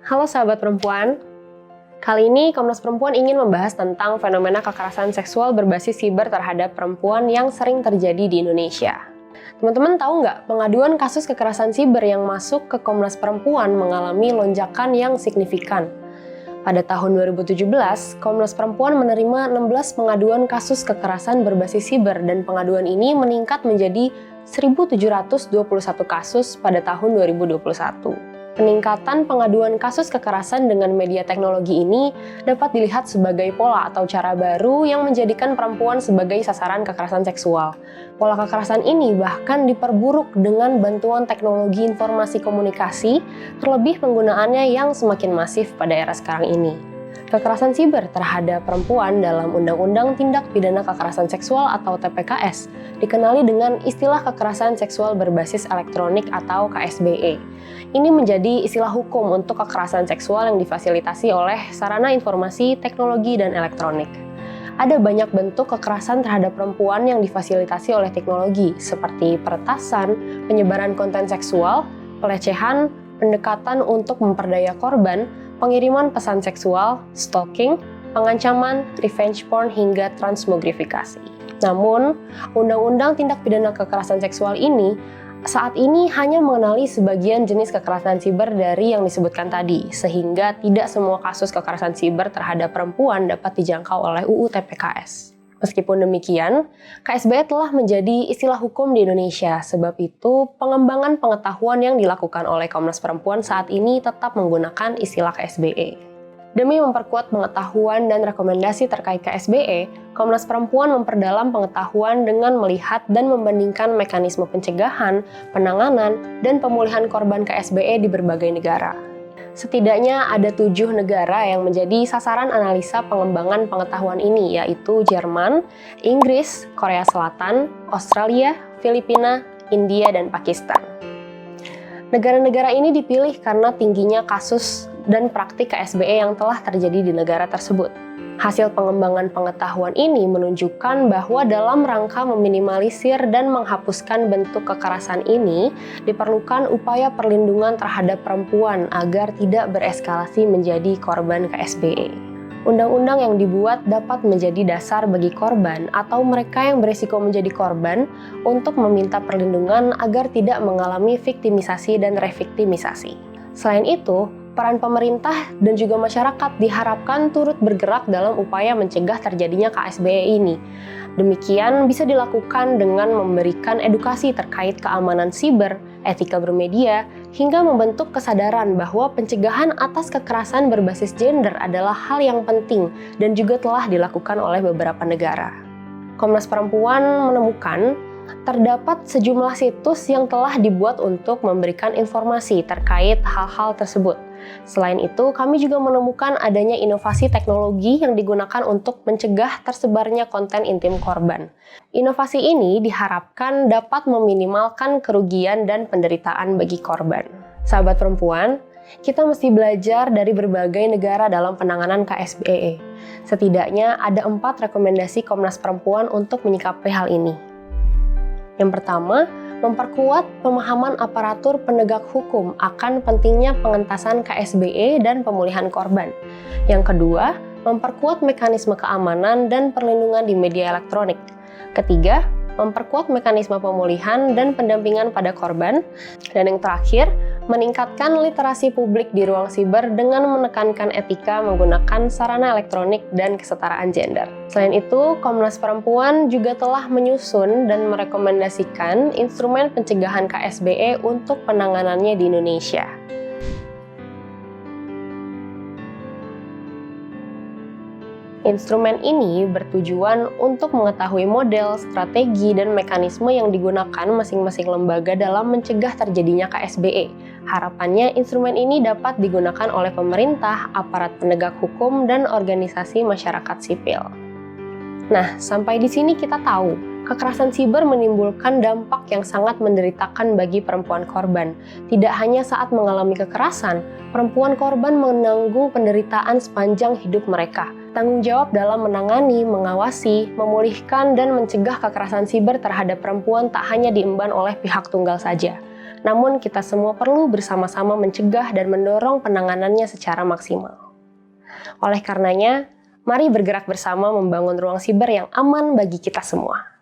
Halo sahabat perempuan, kali ini Komnas Perempuan ingin membahas tentang fenomena kekerasan seksual berbasis siber terhadap perempuan yang sering terjadi di Indonesia. Teman-teman tahu nggak, pengaduan kasus kekerasan siber yang masuk ke Komnas Perempuan mengalami lonjakan yang signifikan. Pada tahun 2017, Komnas Perempuan menerima 16 pengaduan kasus kekerasan berbasis siber dan pengaduan ini meningkat menjadi 1.721 kasus pada tahun 2021. Peningkatan pengaduan kasus kekerasan dengan media teknologi ini dapat dilihat sebagai pola atau cara baru yang menjadikan perempuan sebagai sasaran kekerasan seksual. Pola kekerasan ini bahkan diperburuk dengan bantuan teknologi informasi komunikasi, terlebih penggunaannya yang semakin masif pada era sekarang ini. Kekerasan siber terhadap perempuan dalam Undang-Undang Tindak Pidana Kekerasan Seksual atau TPKS dikenali dengan istilah kekerasan seksual berbasis elektronik atau KSBE. Ini menjadi istilah hukum untuk kekerasan seksual yang difasilitasi oleh sarana informasi, teknologi, dan elektronik. Ada banyak bentuk kekerasan terhadap perempuan yang difasilitasi oleh teknologi, seperti peretasan, penyebaran konten seksual, pelecehan, pendekatan untuk memperdaya korban, pengiriman pesan seksual, stalking, pengancaman, revenge porn, hingga transmogrifikasi. Namun, Undang-Undang Tindak Pidana Kekerasan Seksual ini saat ini hanya mengenali sebagian jenis kekerasan siber dari yang disebutkan tadi, sehingga tidak semua kasus kekerasan siber terhadap perempuan dapat dijangkau oleh UU TPKS. Meskipun demikian, KSBE telah menjadi istilah hukum di Indonesia. Sebab itu, pengembangan pengetahuan yang dilakukan oleh Komnas Perempuan saat ini tetap menggunakan istilah KSBE. Demi memperkuat pengetahuan dan rekomendasi terkait KSBE, Komnas Perempuan memperdalam pengetahuan dengan melihat dan membandingkan mekanisme pencegahan, penanganan, dan pemulihan korban KSBE di berbagai negara. Setidaknya ada 7 negara yang menjadi sasaran analisa pengembangan pengetahuan ini, yaitu Jerman, Inggris, Korea Selatan, Australia, Filipina, India, dan Pakistan. Negara-negara ini dipilih karena tingginya kasus dan praktik KSBE yang telah terjadi di negara tersebut. Hasil pengembangan pengetahuan ini menunjukkan bahwa dalam rangka meminimalisir dan menghapuskan bentuk kekerasan ini, diperlukan upaya perlindungan terhadap perempuan agar tidak bereskalasi menjadi korban KSBE. Undang-undang yang dibuat dapat menjadi dasar bagi korban atau mereka yang berisiko menjadi korban untuk meminta perlindungan agar tidak mengalami viktimisasi dan reviktimisasi. Selain itu, peran pemerintah dan juga masyarakat diharapkan turut bergerak dalam upaya mencegah terjadinya KSBE ini. Demikian bisa dilakukan dengan memberikan edukasi terkait keamanan siber, etika bermedia, hingga membentuk kesadaran bahwa pencegahan atas kekerasan berbasis gender adalah hal yang penting dan juga telah dilakukan oleh beberapa negara. Komnas Perempuan menemukan terdapat sejumlah situs yang telah dibuat untuk memberikan informasi terkait hal-hal tersebut. Selain itu, kami juga menemukan adanya inovasi teknologi yang digunakan untuk mencegah tersebarnya konten intim korban. Inovasi ini diharapkan dapat meminimalkan kerugian dan penderitaan bagi korban. Sahabat perempuan, kita mesti belajar dari berbagai negara dalam penanganan KSBE. Setidaknya ada 4 rekomendasi Komnas Perempuan untuk menyikapi hal ini. Yang pertama, memperkuat pemahaman aparatur penegak hukum akan pentingnya pengentasan KSBE dan pemulihan korban. Yang kedua, memperkuat mekanisme keamanan dan perlindungan di media elektronik. Ketiga, memperkuat mekanisme pemulihan dan pendampingan pada korban. Dan yang terakhir, meningkatkan literasi publik di ruang siber dengan menekankan etika menggunakan sarana elektronik dan kesetaraan gender. Selain itu, Komnas Perempuan juga telah menyusun dan merekomendasikan instrumen pencegahan KSBE untuk penanganannya di Indonesia. Instrumen ini bertujuan untuk mengetahui model, strategi, dan mekanisme yang digunakan masing-masing lembaga dalam mencegah terjadinya KSBE. Harapannya, instrumen ini dapat digunakan oleh pemerintah, aparat penegak hukum, dan organisasi masyarakat sipil. Nah, sampai di sini kita tahu, kekerasan siber menimbulkan dampak yang sangat menderitakan bagi perempuan korban. Tidak hanya saat mengalami kekerasan, perempuan korban menanggung penderitaan sepanjang hidup mereka. Tanggung jawab dalam menangani, mengawasi, memulihkan, dan mencegah kekerasan siber terhadap perempuan tak hanya diemban oleh pihak tunggal saja. Namun kita semua perlu bersama-sama mencegah dan mendorong penanganannya secara maksimal. Oleh karenanya, mari bergerak bersama membangun ruang siber yang aman bagi kita semua.